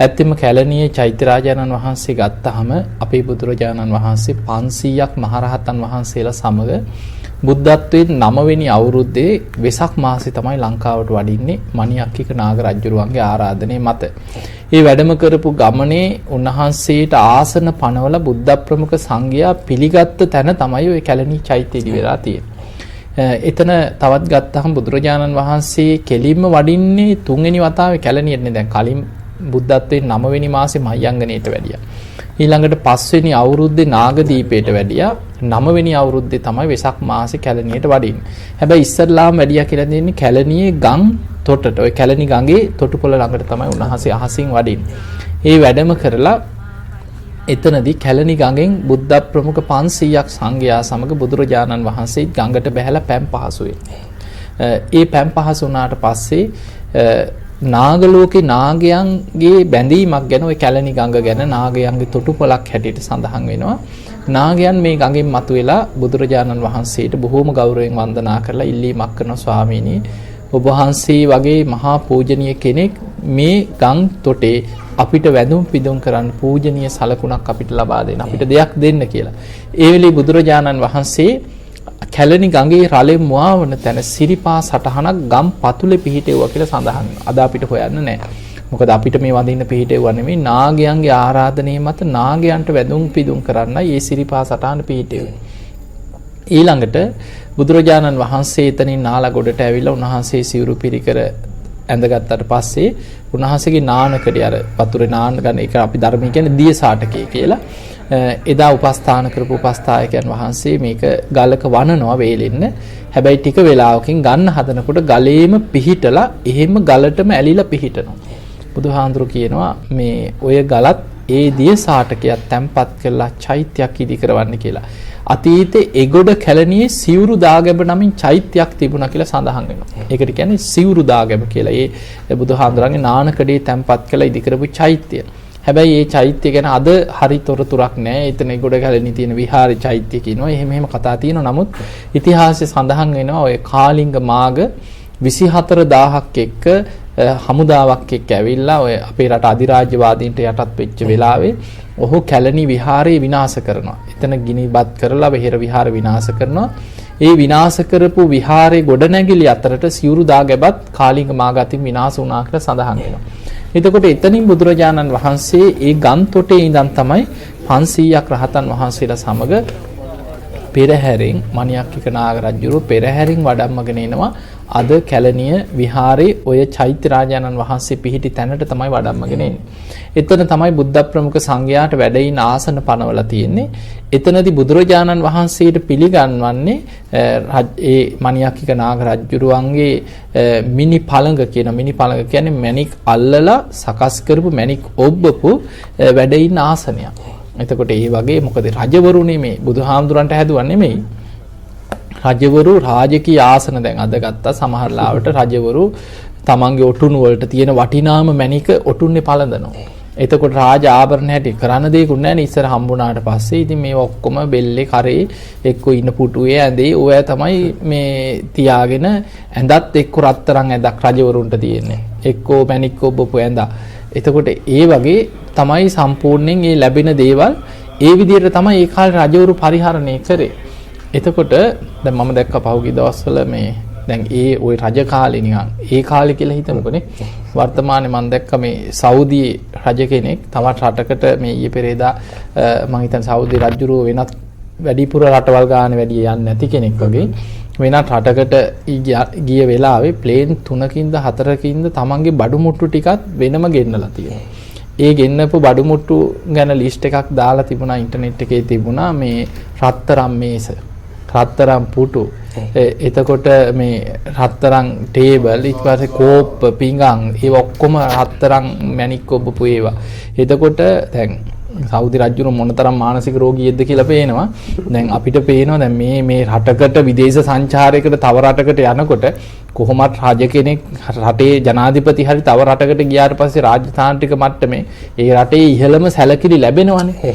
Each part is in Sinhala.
ඇත්තම කැලණියේ චෛත්‍යරාජානන් වහන්සේ ගත්තාම අපේ බුදුරජාණන් වහන්සේ 500ක් මහරහතන් වහන්සේලා සමග බුද්ධත්වයේ 9 වෙනි අවුරුද්දේ වෙසක් මාසේ තමයි ලංකාවට වඩින්නේ මණිඅක්කික නාග රජුරුවන්ගේ ආරාධනය මත. ඒ වැඩම කරපු ගමනේ උන්වහන්සේට ආසන පනවල බුද්ධ ප්‍රමුඛ සංඝයා පිළිගත්ත තැන තමයි ওই කැලණි චෛත්‍යයේදී වෙලා තියෙන්නේ. එතන තවත් ගත්තහම බුදුරජාණන් වහන්සේ කෙලින්ම වඩින්නේ 3 වෙනි වතාවේ කැලණියටනේ. දැන් කලින් බුද්ධත්වයේ 9 වෙනි මාසේ මහියංගණයට වැඩියා. ඊළඟට 5 වෙනි අවුරුද්දේ නාගදීපයට වැඩියා. 9 වෙනි අවුරුද්දේ තමයි වෙසක් මාසේ කැලණියට වඩින්නේ. හැබැයි ඉස්සල්ලාම වැඩියා කියලා දෙන්නේ කැලණියේ ගම් තොටට. ওই කැලණි ගඟේ තොටුපොළ ළඟට තමයි උන්වහන්සේ අහසින් වඩින්නේ. ඒ වැඩම කරලා එතනදී කැලණි ගඟෙන් බුද්ධ ප්‍රමුඛ 500ක් සංඝයා සමග බුදුරජාණන් වහන්සේ ගඟට බැහැලා පැන් පහසු වෙනවා. ඒ පැන් පහසු වුණාට පස්සේ නාගලෝකේ නාගයන්ගේ බැඳීමක් ගැන ওই කැලණි ගඟ ගැන නාගයන්ගේ තොටුපළක් හැටියට සඳහන් වෙනවා. නාගයන් මේ ගඟෙන් මතුවෙලා බුදුරජාණන් වහන්සේට බොහෝම ගෞරවයෙන් වන්දනා කරලා ඉල්ලීමක් කරන ස්වාමීනි ඔබ වහන්සේ වගේ මහා පූජනීය කෙනෙක් මේ ගම් තොටේ අපිට වැඳුම් පිදුම් කරන්න පූජනීය සලකුණක් අපිට ලබා දෙන්න අපිට දෙයක් දෙන්න කියලා. ඒ වෙලේ බුදුරජාණන් වහන්සේ කැලණි ගඟේ රළෙන් මුවාවන තැන සිරිපා සටහනක් ගම් පතුලේ පිහිටෙවුවා කියලා සඳහන් වෙනවා. අද අපිට හොයන්න නැහැ. මොකද අපිට මේ වඳින්න පිහිටෙවුවා නෙමෙයි නාගයන්ගේ ආරාධනය මත නාගයන්ට වැඳුම් පිදුම් කරන්නයි මේ සිරිපා සටහන පිහිටෙවුවේ. ඊළඟට බුදුරජාණන් වහන්සේ එතනින් නාලගොඩට ඇවිල්ලා උන්වහන්සේ සිවුරු පිරිකර ඇඳගත්තට පස්සේ උන්වහන්සේගේ නානකඩේ අර වතුරේ නාන ගන්න එක අපි ධර්මයේ කියන්නේ දිය සාටකය කියලා. එදා උපස්ථාන කරපු උපස්ථායකයන් වහන්සේ මේක ගලක වනනවා වේලෙන්න. හැබැයි ටික වෙලාවකින් ගන්න හදනකොට ගලේම පිහිටලා එහෙම ගලටම ඇලිලා පිහිටනවා. බුදුහාඳුරු කියනවා මේ ඔය ගලත් ඒ දිය සාටකයක් තැම්පත් කරලා චෛත්‍යයක් ඉදි කරවන්න කියලා. අතීතේ එගොඩ කැලණියේ සිවුරු දාගැබ නමින් චෛත්‍යයක් තිබුණා කියලා සඳහන් වෙනවා. ඒකට කියන්නේ සිවුරු දාගැබ කියලා. ඒ බුදුහාඳුරන්ගේ නානකඩේ තැම්පත් කරලා ඉදි කරපු චෛත්‍යය. හැබැයි මේ චෛත්‍ය ගැන අද හරි තොරතුරක් නැහැ. එතන එගොඩ කැලණියේ තියෙන විහාර චෛත්‍ය කියනවා. එහෙම කතා තියෙනවා. නමුත් ඉතිහාසයේ සඳහන් වෙනවා ඔය කාලිංග මාග 24000ක් එක්ක හමුදාවක් එක්ක ඇවිල්ලා ඔය අපේ රට අධිරාජ්‍යවාදීන්ට යටත් වෙච්ච වෙලාවේ ඔහු කැලණි විහාරය විනාශ කරනවා. එතන ගිනිබත් කරලා වෙහෙර විහාර විනාශ කරනවා. ඒ විනාශ කරපු විහාරේ ගොඩනැගිලි අතරට සිවුරු දාගැබත් කාලිංග මාගතින් විනාශ වුණා කියලා සඳහන් වෙනවා. එතකොට එතනින් බුදුරජාණන් වහන්සේ ඒ ගම් තොටේ ඉඳන් තමයි 500ක් රහතන් වහන්සේලා සමග පෙරහැරෙන් මණිඅක්කික නාග රජුරු පෙරහැරින් වඩම්මගෙන එනවා. අද කැලණිය විහාරේ ඔය චෛත්‍යරාජානන් වහන්සේ පිහිටි තැනට තමයි වඩම්මගෙන එන්නේ. එතන තමයි බුද්ධ ප්‍රමුඛ සංඝයාට වැඩ ඉන ආසන පනවලා තියෙන්නේ. එතනදී බුදුරජාණන් වහන්සේට පිළිගන්වන්නේ ඒ මණිඅක්කික නාග රජුරුවන්ගේ මිනි පළඟ කියන මිනි පළඟ කියන්නේ මණික් අල්ලලා සකස් කරපු මණික් ඔබ්බපු වැඩ ඉන ආසනයක්. එතකොට ඒ වගේ මොකද රජවරුනේ මේ බුදුහාමුදුරන්ට හැදුවා නෙමෙයි. රජවරු රාජකීය ආසන දැන් අද ගත්තා සමහර ලාවට රජවරු තමන්ගේ ඔටුනු වලට තියෙන වටිනාම මණික ඔටුන්නේ පළඳනවා. එතකොට රාජ ආභරණ හැටි කරන්න දෙයක්වත් නැහැ නේ ඉස්සර හම්බුණාට පස්සේ. ඉතින් මේ ඔක්කොම බෙල්ලේ කරේ එක්ක ඉන්න පුටුවේ ඇඳේ ඔය තමයි මේ තියාගෙන ඇඳත් එක්ක රත්තරන් ඇඳක් රජවරුන්ට තියෙන්නේ. එක්කෝ මණික් ඔබ්බපු ඇඳ. එතකොට ඒ වගේ තමයි සම්පූර්ණයෙන් මේ ලැබෙන දේවල් ඒ විදිහට තමයි ඒ කාලේ රජවරු පරිහරණය කරේ. එතකොට දැන් මම දැක්ක පහුගිය දවස්වල මේ දැන් ඒ ওই රජ කාලේ නිකන් ඒ කාලේ කියලා හිතමුකනේ වර්තමානයේ මම දැක්ක මේ සෞදි රජ කෙනෙක් තවත් රටකට මේ ඊයේ පෙරේදා මම හිතන්නේ සෞදි රජුරෝ වෙනත් වැඩිපුර රටවල් ගානේ වැඩි යන්නේ නැති කෙනෙක් වගේ වෙනත් රටකට ගිය වෙලාවේ ප්ලේන් 3කින්ද 4කින්ද තමන්ගේ බඩු මුට්ටු ටිකත් වෙනම ගෙන්නලා තියෙනවා. ඒ ගෙන්නපු බඩු මුට්ටු ගැන ලිස්ට් එකක් දාලා තිබුණා ඉන්ටර්නෙට් එකේ තිබුණා මේ රත්තරන් මේස රත්තරන් පුටු එතකොට මේ රත්තරන් ටේබල් ඊට පස්සේ කෝප්ප පිඟන් ඒ ඔක්කොම රත්තරන් මැණික් ඔබපු ඒවා. එතකොට දැන් සෞදි රජුරු මොනතරම් මානසික රෝගියෙක්ද කියලා පේනවා. දැන් අපිට පේනවා දැන් මේ රටකට විදේශ සංචාරයකට තව රටකට යනකොට කොහොමත් රාජ කෙනෙක් රටේ ජනාධිපති හරි තව රටකට ගියාට පස්සේ රාජතාන්ත්‍රික මට්ටමේ ඒ රටේ ඉහළම සැලකිලි ලැබෙනවනේ.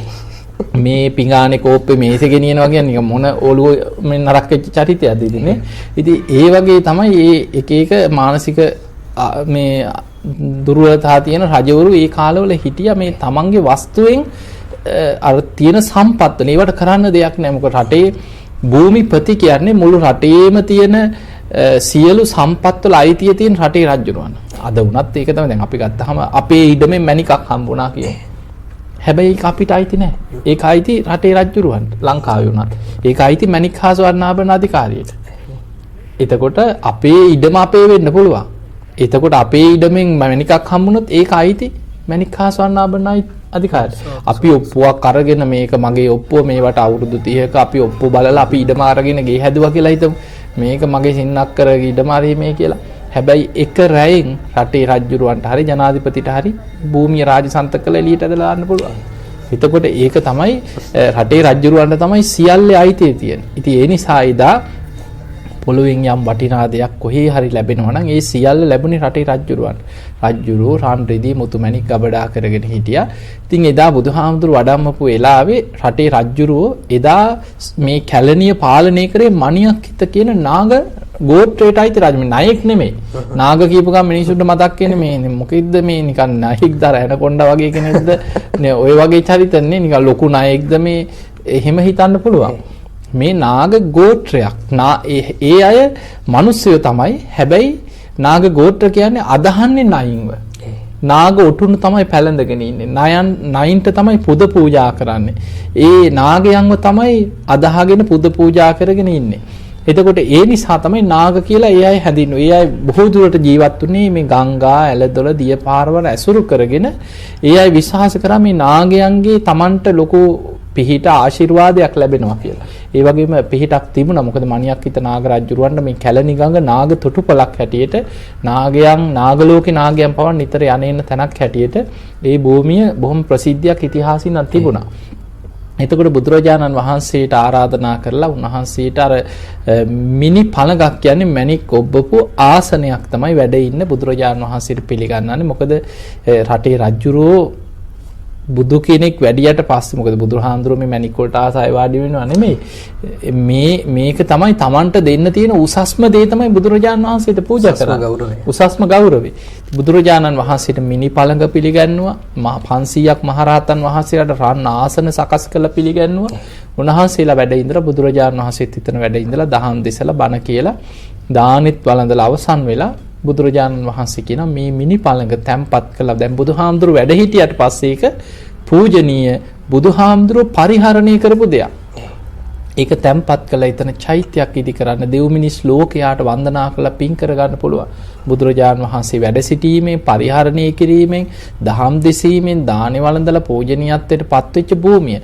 මේ පිඟානේ කෝප්පේ මේසෙ ගෙනියනවා කියන්නේ මොන ඔළුවෙන් නරක වෙච්ච චරිතයක්ද ඉතින්. ඉතින් ඒ වගේ තමයි මේ එක එක මානසික මේ දුර්වලතා තියෙන රජවරු ඒ කාලවල හිටියා මේ තමන්ගේ වස්තුවෙන් අර තියෙන සම්පත් වල ඒවට කරන්න දෙයක් නැහැ. මොකද රටේ භූමිපති කියන්නේ මුළු රටේම තියෙන සියලු සම්පත් වල අයිතිය තියෙන රටේ රජුරවන්න. අද වුණත් ඒක තමයි දැන් අපි ගත්තාම අපේ ඉඩමෙන් මණිකක් හම්බුණා කියන්නේ. හැබැයි ඒක අපිට අයිති නැහැ. ඒක අයිති රටේ රජුරවන්ට ලංකාවේ වුණත්. ඒක අයිති මණික් හා ස්වර්ණාභරණ අධිකාරියට. එතකොට අපේ ඉඩම අපේ වෙන්න පුළුවන්. එතකොට අපේ ඉඩමෙන් මණිකක් හම්බුනොත් ඒක අයිති මණික් හා ස්වර්ණාභරණ අධිකාරියට. අපි ඔප්පුවක් අරගෙන මේක මගේ ඔප්පුව මේවට අවුරුදු 30ක අපි ඔප්පුව බලලා අපි ඉඩම අරගෙන ගේ හැදුවා කියලා හිතමු. මේක මගේ සින්නක් කරගේ ඉඩම අරීමේ කියලා. හැබැයි එක රැයෙන් රටේ රජුරවන්ට හරි ජනාධිපතිට හරි භූමිය රාජසන්තක කළ එළියට ඇදලා දාන්න පුළුවන්. එතකොට ඒක තමයි රටේ රජුරවන්ට තමයි සියල්ලේ අයිතිය තියෙන්නේ. ඉතින් ඒ නිසා ඉදා පොළොවෙන් යම් වටිනා දෙයක් කොහේ හරි ලැබෙනවා නම් ඒ සියල්ල ලැබුණේ රටේ රජුරවන්ට. රජුරෝ රාන් රෙදි මුතුමැණික් ගබඩා කරගෙන හිටියා. ඉතින් එදා බුදුහාමුදුරු වඩම්මපු වෙලාවේ රටේ රජුරෝ එදා මේ කැලණිය පාලනය කරේ මණියක් හිත කියන නාග ගෝත්‍රයට අයිති රජ. මේ නායක නෙමෙයි. නාග කියපු ගමන් මිනිසුන්ට මතක් වෙන්නේ මේ මොකෙද්ද මේ නිකන් නායක දර ඇනකොණ්ඩා වගේ කෙනෙක්ද නේ ඔය වගේ චරිතන්නේ නිකන් ලොකු නායකද මේ එහෙම හිතන්න පුළුවන්. මේ නාග ගෝත්‍රයක් ඒ අය මිනිස්සුය තමයි. හැබැයි නාග ගෝත්‍ර කියන්නේ අදහන්නේ නයින්ව. නාග ඔටුන තමයි පැලඳගෙන ඉන්නේ. නයින්ට තමයි පුද පූජා කරන්නේ. ඒ නාගයන්ව තමයි අදහගෙන පුද පූජා කරගෙන ඉන්නේ. එතකොට ඒ නිසා තමයි නාග කියලා ඒ අය හැදින්නේ. ඒ අය බොහෝ දුරට ජීවත් වුණේ මේ ගංගා, ඇලදොල, දිය පාරවල් ඇසුරු කරගෙන. ඒ අය විශ්වාස කරා මේ නාගයන්ගේ Tamanට ලොකු පිහිට ආශිර්වාදයක් ලැබෙනවා කියලා. ඒ වගේම පිහිටක් තිබුණා. මොකද මණියක් හිත නාග රජුරවන්ට මේ කැලණි ගඟ නාග තොටුපළක් හැටියට නාගයන් නාගලෝකේ නාගයන් පවන් නිතර යන්නේන තැනක් හැටියට ඒ භූමිය බොහොම ප්‍රසිද්ධියක් ඉතිහාසින් තිබුණා. එතකොට බුදුරජාණන් වහන්සේට ආරාධනා කරලා උන්වහන්සේට අර මිනි පළඟක් කියන්නේ මණික් ඔබ්බපු ආසනයක් තමයි වැඩ ඉන්න බුදුරජාණන් වහන්සේට පිළිගන්නන්නේ. මොකද රටේ රජුරෝ බුදු කෙනෙක් වැඩියට පස්සේ මොකද බුදුහාඳුරෝ මේ මණික් වලට ආසයි වාඩි වෙනවා නෙමෙයි. මේක තමයි Tamanට දෙන්න තියෙන උසස්ම දේ තමයි බුදුරජාණන් වහන්සේට පූජා කරන්නේ. උසස්ම ගෞරවය. බුදුරජාණන් වහන්සේට මිනි පළඟ පිළිගන්නවා. 500ක් මහරහතන් වහන්සේලාට රන් ආසන සකස් කළ පිළිගන්නවා. උන්වහන්සේලා වැඩ ඉඳලා බුදුරජාණන් වහන්සේත් හිතන වැඩ ඉඳලා දහම් දෙසලා බණ කියලා දානෙත් වළඳලා අවසන් වෙලා බුදුරජාණන් වහන්සේ කියන මේ මිනි පළඟ තැම්පත් කළා. දැන් බුදුහාමුදුරු වැඩ හිටියට පස්සේ ඒක පූජනීය බුදුහාමුදුරු පරිහරණය කරපු දෙයක්. ඒක තැම්පත් කළා එතන චෛත්‍යයක් ඉදි කරන්න දෙව් මිනිස් ලෝකයාට වන්දනා කරලා පින් කරගන්න පුළුවන්. බුදුරජාණන් වහන්සේ වැඩ සිටීමෙන් පරිහරණය කිරීමෙන් දහම් දෙසීමෙන් දානෙ වළඳලා පූජනීයත්වයට පත්වෙච්ච භූමිය.